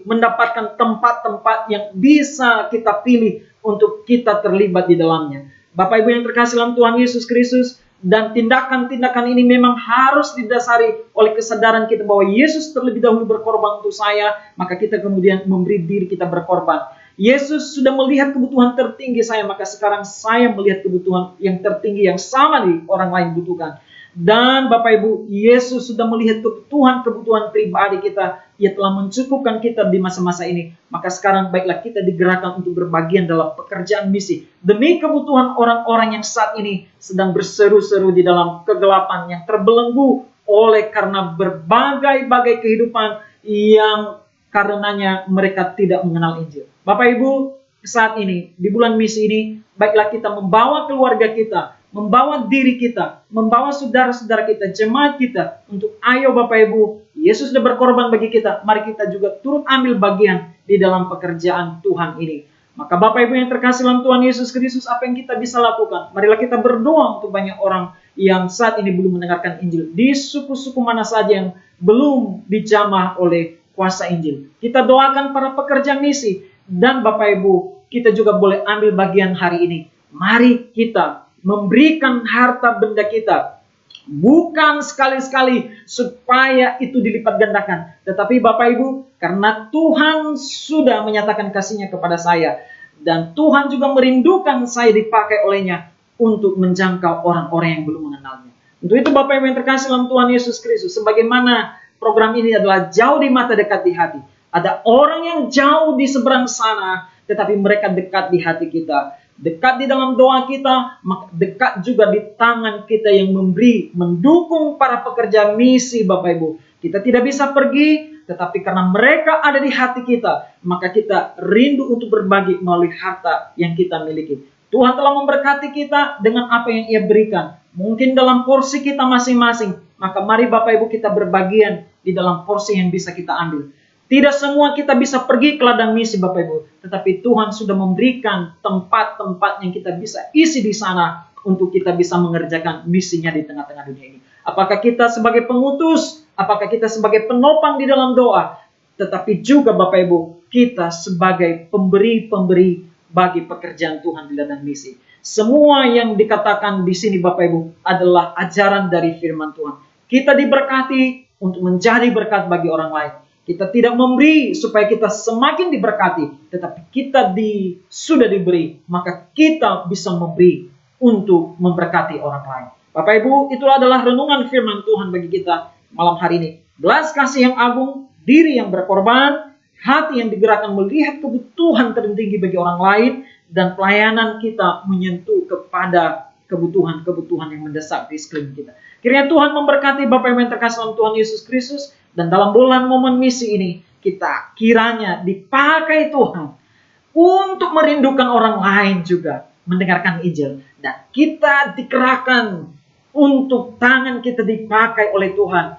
mendapatkan tempat-tempat yang bisa kita pilih untuk kita terlibat di dalamnya. Bapak Ibu yang terkasih dalam Tuhan Yesus Kristus, dan tindakan-tindakan ini memang harus didasari oleh kesadaran kita bahwa Yesus terlebih dahulu berkorban untuk saya, maka kita kemudian memberi diri kita berkorban. Yesus sudah melihat kebutuhan tertinggi saya, maka sekarang saya melihat kebutuhan yang tertinggi yang sama di orang lain butuhkan. Dan Bapak Ibu, Yesus sudah melihat kebutuhan pribadi kita. Ia telah mencukupkan kita di masa-masa ini. Maka sekarang baiklah kita digerakkan untuk berbagian dalam pekerjaan misi. Demi kebutuhan orang-orang yang saat ini sedang berseru-seru di dalam kegelapan yang terbelenggu oleh karena berbagai-bagai kehidupan yang karenanya mereka tidak mengenal Injil. Bapak Ibu, saat ini, di bulan misi ini, baiklah kita membawa keluarga kita, membawa diri kita, membawa saudara-saudara kita, jemaat kita, untuk ayo Bapak Ibu, Yesus sudah berkorban bagi kita, mari kita juga turut ambil bagian di dalam pekerjaan Tuhan ini. Maka Bapak Ibu yang terkasih dalam Tuhan Yesus Kristus, apa yang kita bisa lakukan? Marilah kita berdoa untuk banyak orang yang saat ini belum mendengarkan Injil, di suku-suku mana saja yang belum dijamah oleh kuasa Injil. Kita doakan para pekerja misi, dan Bapak Ibu, kita juga boleh ambil bagian hari ini. Mari kita memberikan harta benda kita, bukan sekali-sekali supaya itu dilipat gandakan, tetapi Bapak Ibu, karena Tuhan sudah menyatakan kasih-Nya kepada saya, dan Tuhan juga merindukan saya dipakai olehnya untuk menjangkau orang-orang yang belum mengenalnya. Untuk itu Bapak Ibu yang terkasih dalam Tuhan Yesus Kristus, sebagaimana program ini adalah jauh di mata, dekat di hati. Ada orang yang jauh di seberang sana, tetapi mereka dekat di hati kita. Dekat di dalam doa kita, maka dekat juga di tangan kita yang memberi, mendukung para pekerja misi Bapak Ibu. Kita tidak bisa pergi, tetapi karena mereka ada di hati kita, maka kita rindu untuk berbagi melalui harta yang kita miliki. Tuhan telah memberkati kita dengan apa yang Ia berikan. Mungkin dalam porsi kita masing-masing. Maka mari Bapak Ibu kita berbagian di dalam porsi yang bisa kita ambil. Tidak semua kita bisa pergi ke ladang misi Bapak Ibu. Tetapi Tuhan sudah memberikan tempat-tempat yang kita bisa isi di sana untuk kita bisa mengerjakan misinya di tengah-tengah dunia ini. Apakah kita sebagai pengutus, apakah kita sebagai penopang di dalam doa, tetapi juga Bapak Ibu, kita sebagai pemberi-pemberi bagi pekerjaan Tuhan di ladang misi. Semua yang dikatakan di sini Bapak Ibu adalah ajaran dari firman Tuhan. Kita diberkati untuk menjadi berkat bagi orang lain. Kita tidak memberi supaya kita semakin diberkati, tetapi kita sudah diberi, maka kita bisa memberi untuk memberkati orang lain. Bapak Ibu, itulah adalah renungan firman Tuhan bagi kita malam hari ini. Belas kasih yang agung, diri yang berkorban, hati yang digerakkan melihat kebutuhan tertinggi bagi orang lain, dan pelayanan kita menyentuh kepada kebutuhan-kebutuhan yang mendesak di sekeliling kita. Kiranya Tuhan memberkati Bapak Ibu yang terkasih dalam Tuhan Yesus Kristus, dan dalam bulan momen misi ini, kita kiranya dipakai Tuhan untuk merindukan orang lain juga mendengarkan Injil. Dan kita dikerahkan untuk tangan kita dipakai oleh Tuhan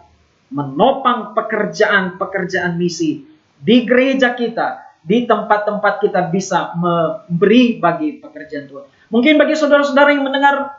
menopang pekerjaan-pekerjaan misi di gereja kita, di tempat-tempat kita bisa memberi bagi pekerjaan Tuhan. Mungkin bagi saudara-saudara yang mendengar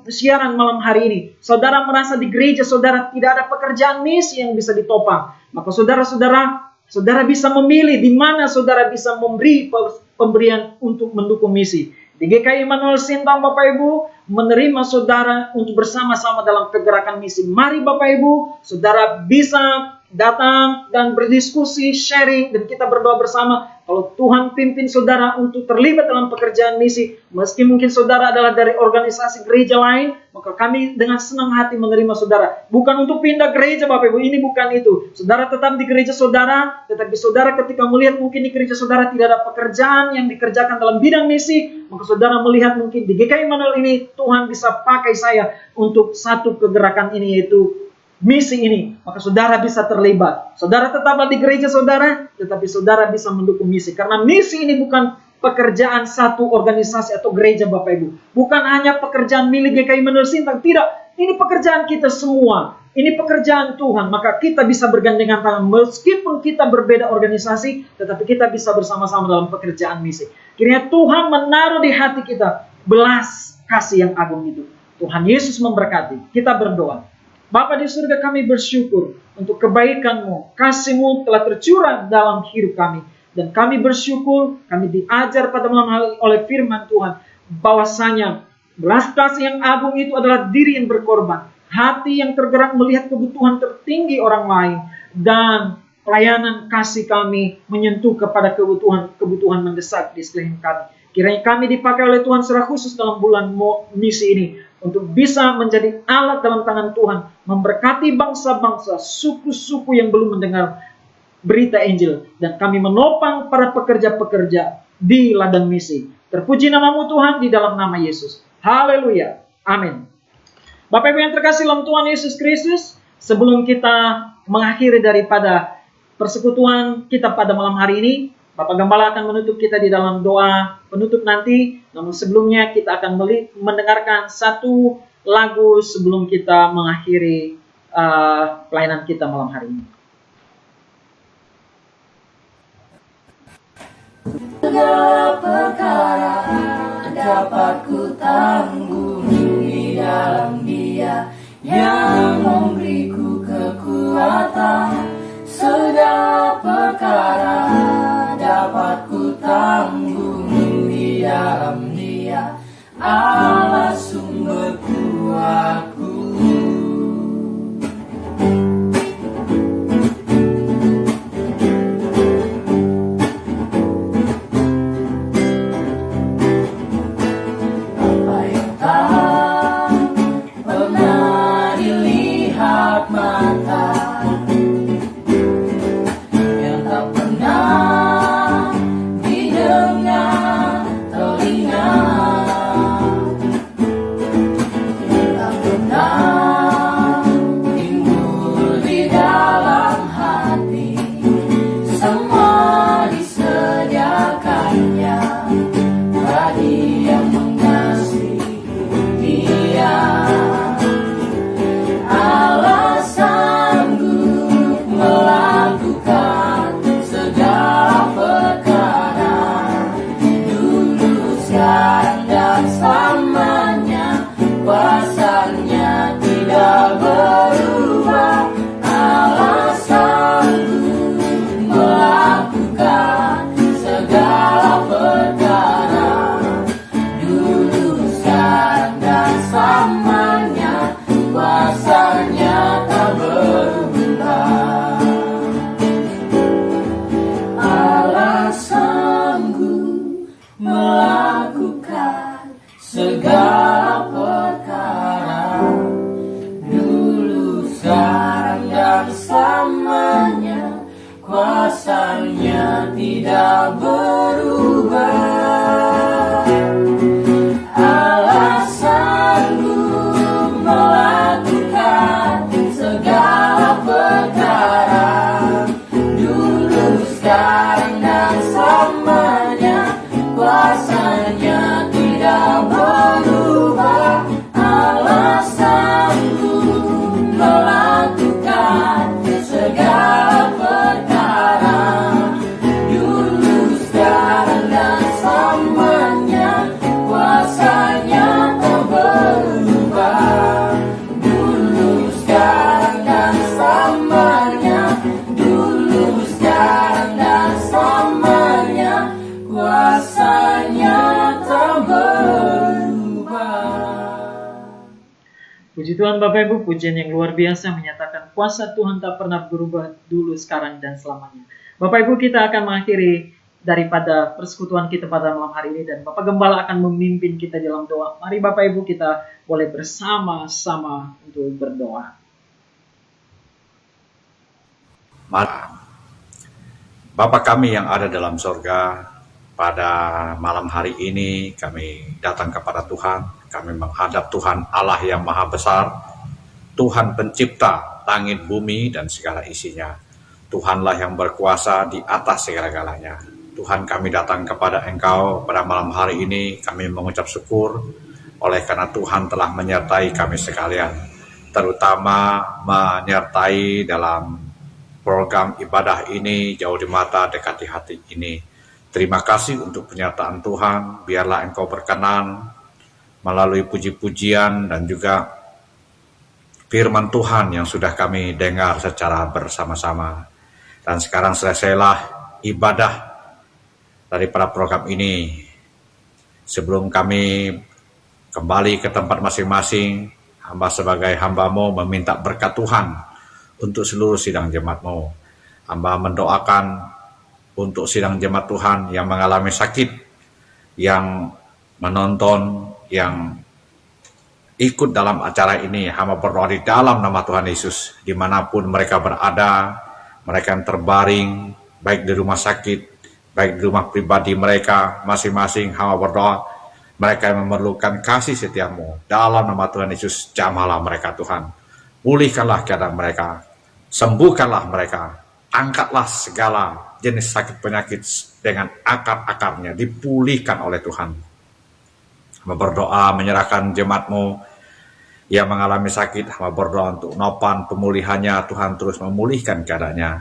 siaran malam hari ini, saudara merasa di gereja saudara tidak ada pekerjaan misi yang bisa ditopang, maka saudara bisa memilih di mana saudara bisa memberi pemberian untuk mendukung misi. Di GKI Immanuel Sintang Bapak Ibu menerima saudara untuk bersama-sama dalam kegerakan misi. Mari Bapak Ibu, saudara bisa datang dan berdiskusi, sharing, dan kita berdoa bersama. Kalau Tuhan pimpin saudara untuk terlibat dalam pekerjaan misi, meski mungkin saudara adalah dari organisasi gereja lain, maka kami dengan senang hati menerima saudara. Bukan untuk pindah gereja Bapak Ibu, ini bukan itu. Saudara tetap di gereja saudara, tetapi saudara ketika melihat mungkin di gereja saudara tidak ada pekerjaan yang dikerjakan dalam bidang misi, maka saudara melihat mungkin di GKI Immanuel ini Tuhan bisa pakai saya untuk satu kegerakan ini, yaitu misi ini, maka saudara bisa terlibat. Saudara tetaplah di gereja saudara, tetapi saudara bisa mendukung misi. Karena misi ini bukan pekerjaan satu organisasi atau gereja Bapak Ibu. Bukan hanya pekerjaan milik GKI Immanuel Sintang, tidak. Ini pekerjaan kita semua. Ini pekerjaan Tuhan, maka kita bisa bergandengan tangan. Meskipun kita berbeda organisasi, tetapi kita bisa bersama-sama dalam pekerjaan misi. Kiranya Tuhan menaruh di hati kita belas kasih yang agung itu. Tuhan Yesus memberkati. Kita berdoa. Bapa di surga, kami bersyukur untuk kebaikan-Mu, kasih-Mu telah tercurah dalam hidup kami. Dan kami bersyukur, kami diajar pada malam hari oleh firman Tuhan, bahwasanya belas kasih yang agung itu adalah diri yang berkorban, hati yang tergerak melihat kebutuhan tertinggi orang lain, dan pelayanan kasih kami menyentuh kepada kebutuhan mendesak di sekeliling kami. Kiranya kami dipakai oleh Tuhan secara khusus dalam bulan misi ini, untuk bisa menjadi alat dalam tangan Tuhan, memberkati bangsa-bangsa, suku-suku yang belum mendengar berita Injil, dan kami menopang para pekerja-pekerja di ladang misi. Terpuji nama-Mu Tuhan, di dalam nama Yesus. Haleluya. Amin. Bapak Ibu yang terkasih dalam Tuhan Yesus Kristus, sebelum kita mengakhiri daripada persekutuan kita pada malam hari ini, Bapak Gembala akan menutup kita di dalam doa penutup nanti. Namun sebelumnya kita akan mendengarkan satu lagu sebelum kita mengakhiri pelayanan kita malam hari ini.
Segala perkara dapat ku tanggung di dalam Dia yang memberiku kekuatan. Segala perkara dapat ku tanggung di dalam Dia, Allah sumber kuatku. Apa yang tak pernah dilihat mata, tidak berubah. Alasanku melakukan segala perkara, dulu, sekarang, dan selamanya, kuasanya tidak berubah. Alasanku melakukan segala perkara, dulu, sekarang, dan selamanya, kuasanya tak berubah. Dulu, sekarang, dan selamanya, dulu, sekarang, dan selamanya, kuasanya tak berubah.
Puji Tuhan Bapak Ibu, pujian yang luar biasa menyatakan kuasa Tuhan tak pernah berubah dulu, sekarang, dan selamanya. Bapak Ibu, kita akan mengakhiri daripada persekutuan kita pada malam hari ini, dan Bapak Gembala akan memimpin kita dalam doa. Mari Bapak Ibu kita boleh bersama-sama untuk berdoa.
Mari. Bapa kami yang ada dalam sorga, pada malam hari ini kami datang kepada Tuhan. Kami menghadap Tuhan Allah yang maha besar, Tuhan pencipta langit, bumi, dan segala isinya. Tuhanlah yang berkuasa di atas segala-galanya. Tuhan, kami datang kepada Engkau pada malam hari ini. Kami mengucap syukur oleh karena Tuhan telah menyertai kami sekalian, terutama menyertai dalam program ibadah ini, jauh di mata, dekat di hati ini. Terima kasih untuk penyertaan Tuhan. Biarlah Engkau berkenan melalui puji-pujian dan juga firman Tuhan yang sudah kami dengar secara bersama-sama. Dan sekarang selesailah ibadah daripada program ini. Sebelum kami kembali ke tempat masing-masing, hamba sebagai hamba-Mu meminta berkat Tuhan untuk seluruh sidang jemaat-Mu. Hamba mendoakan untuk sidang jemaat Tuhan yang mengalami sakit, yang menonton, yang ikut dalam acara ini. Hamba berdoa di dalam nama Tuhan Yesus, dimanapun mereka berada, mereka yang terbaring, baik di rumah sakit, baik di rumah pribadi mereka masing-masing, hamba berdoa mereka yang memerlukan kasih setiamu, dalam nama Tuhan Yesus, jamahlah mereka Tuhan. Pulihkanlah keadaan mereka, sembuhkanlah mereka, angkatlah segala jenis sakit penyakit dengan akar-akarnya, dipulihkan oleh Tuhan. Hamba berdoa menyerahkan jemaat-Mu yang mengalami sakit. Hamba berdoa untuk nopan pemulihannya, Tuhan terus memulihkan keadaannya.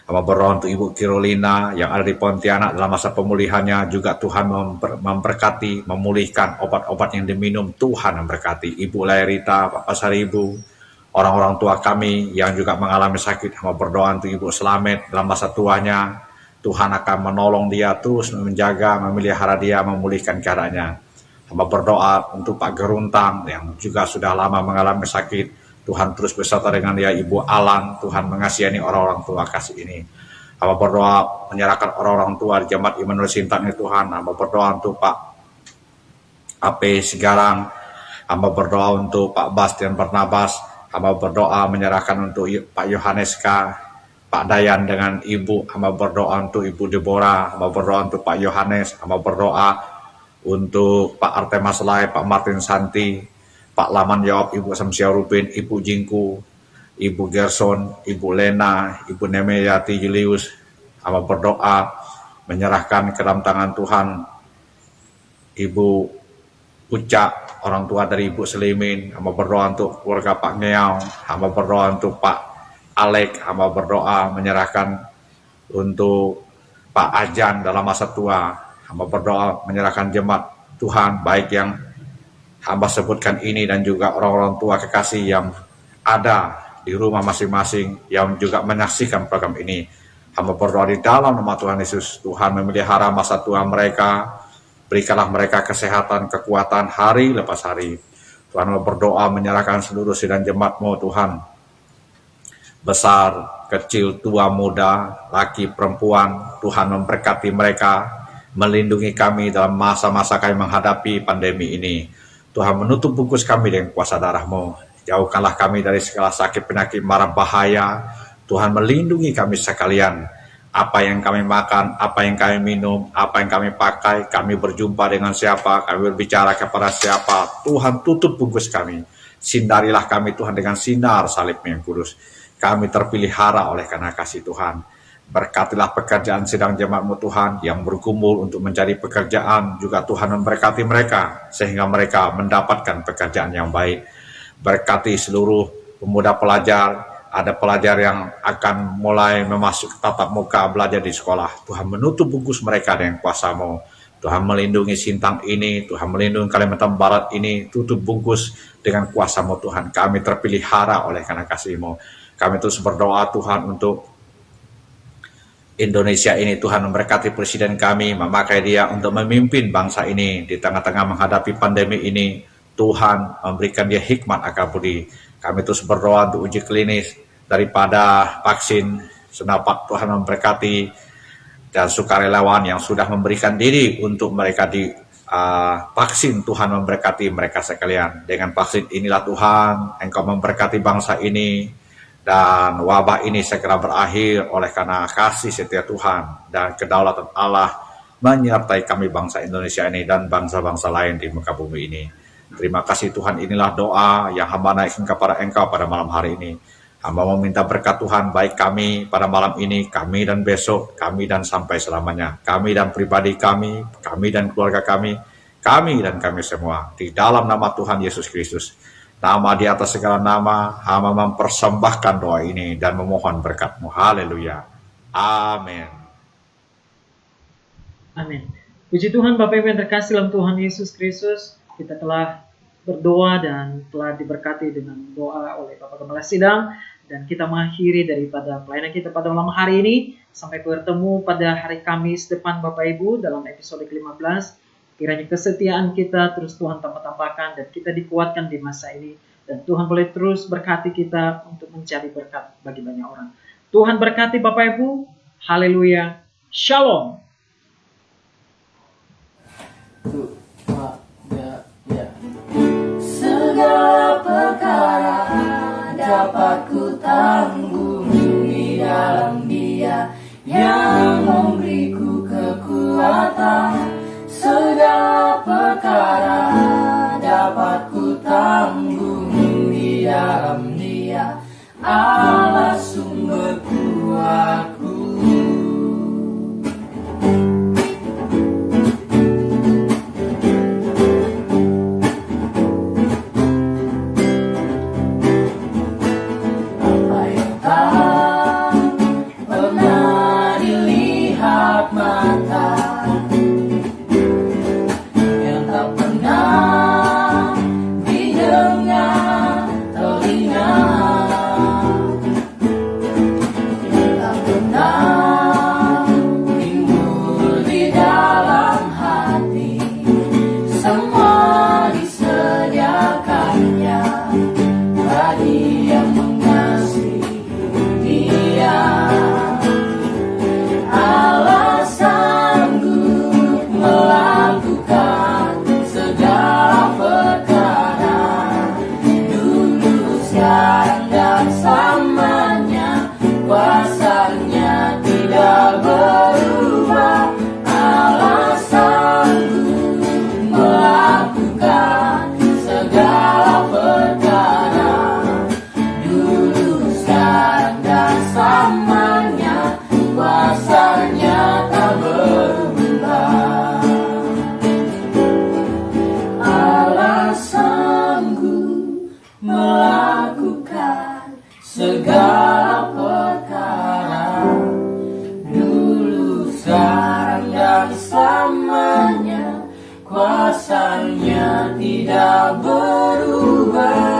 Hamba berdoa untuk Ibu Kirolina yang ada di Pontianak dalam masa pemulihannya, juga Tuhan memberkati, memulihkan obat-obat yang diminum, Tuhan memberkati. Ibu Lairita, Pak Pasar Ibu, orang-orang tua kami yang juga mengalami sakit, hamba berdoa untuk Ibu Slamet dalam masa tuanya, Tuhan akan menolong dia, terus menjaga, memelihara dia, memulihkan keadaannya. Hamba berdoa untuk Pak Geruntang yang juga sudah lama mengalami sakit. Tuhan terus beserta dengan dia. Ibu Alan, Tuhan mengasihani orang-orang tua kasih ini. Hamba berdoa menyerahkan orang-orang tua di Jemaat Immanuel Sintan ini Tuhan. Hamba berdoa untuk Pak AP Sigarang. Hamba berdoa untuk Pak Bastian Barnabas. Hamba berdoa menyerahkan untuk Pak Yohanes K, Pak Dayan dengan Ibu. Hamba berdoa untuk Ibu Deborah. Hamba berdoa untuk Pak Yohanes. Hamba berdoa untuk Pak Artemas Lai, Pak Martin Santi, Pak Laman Yop, Ibu Samsia Rubin, Ibu Jingku, Ibu Gerson, Ibu Lena, Ibu Nemeyati Julius. Hamba berdoa menyerahkan ke dalam tangan Tuhan Ibu Ucak, orang tua dari Ibu Selimin. Hamba berdoa untuk keluarga Pak Ngeau. Hamba berdoa untuk Pak Alek. Hamba berdoa menyerahkan untuk Pak Ajan dalam masa tua. Hamba berdoa menyerahkan jemaat Tuhan, baik yang hamba sebutkan ini dan juga orang-orang tua kekasih yang ada di rumah masing-masing yang juga menyaksikan program ini. Hamba berdoa di dalam nama Tuhan Yesus, Tuhan memelihara masa tua mereka, berikanlah mereka kesehatan, kekuatan hari lepas hari. Tuhan berdoa menyerahkan seluruh sidang jemaat-Mu Tuhan, besar, kecil, tua, muda, laki, perempuan. Tuhan memberkati mereka, melindungi kami dalam masa-masa kami menghadapi pandemi ini. Tuhan menutup bungkus kami dengan kuasa darah-Mu. Jauhkanlah kami dari segala sakit, penyakit, mara bahaya. Tuhan melindungi kami sekalian. apa yang kami makan, apa yang kami minum, apa yang kami pakai, kami berjumpa dengan siapa, kami berbicara kepada siapa. Tuhan tutup bungkus kami. Sindarilah kami Tuhan dengan sinar salib-Mu yang kudus. Kami terpelihara oleh karena kasih Tuhan. Berkatilah pekerjaan sedang jemaat-Mu Tuhan yang bergumul untuk mencari pekerjaan. Juga Tuhan memberkati mereka sehingga mereka mendapatkan pekerjaan yang baik. Berkati seluruh pemuda pelajar. Ada pelajar yang akan mulai memasuki tatap muka belajar di sekolah. Tuhan menutup bungkus mereka dengan kuasa-Mu. Tuhan melindungi Sintang ini, Tuhan melindungi Kalimantan Barat ini, tutup bungkus dengan kuasa-Mu Tuhan. Kami terpelihara oleh karena kasih-Mu. Kami terus berdoa Tuhan untuk Indonesia ini. Tuhan memberkati presiden kami, memakai dia untuk memimpin bangsa ini di tengah-tengah menghadapi pandemi ini. Tuhan memberikan dia hikmat akal budi. Kami terus berdoa untuk uji klinis daripada vaksin. Senapak Tuhan memberkati dan sukarelawan yang sudah memberikan diri untuk mereka di vaksin. Tuhan memberkati mereka sekalian. Dengan vaksin inilah Tuhan, Engkau memberkati bangsa ini dan wabah ini segera berakhir oleh karena kasih setia Tuhan dan kedaulatan Allah menyertai kami bangsa Indonesia ini dan bangsa-bangsa lain di muka bumi ini. Terima kasih Tuhan, inilah doa yang hamba naikkan kepada Engkau pada malam hari ini. Hamba meminta berkat Tuhan baik kami pada malam ini, kami dan besok, kami dan sampai selamanya. Kami dan pribadi kami dan keluarga kami dan kami semua. Di dalam nama Tuhan Yesus Kristus, nama di atas segala nama, hamba mempersembahkan doa ini dan memohon berkat-Mu. Haleluya. Amin.
Amin. Puji Tuhan, Bapak Ibu yang terkasih dalam Tuhan Yesus Kristus, kita telah berdoa dan telah diberkati dengan doa oleh Bapak Gembala Sidang, dan kita mengakhiri daripada pelayanan kita pada malam hari ini. Sampai bertemu pada hari Kamis depan Bapak Ibu dalam episode ke-15. Kiranya kesetiaan kita terus Tuhan tambah-tambahkan dan kita dikuatkan di masa ini, dan Tuhan boleh terus berkati kita untuk mencari berkat bagi banyak orang. Tuhan berkati Bapak Ibu. Haleluya. Shalom.
Segala perkara dapat ku tanggung di dalam Dia yang memberiku kekuatan. Segala perkara dapat ku tanggung di dalam Dia, Allah sumber kuatku. Kuasanya tidak berubah.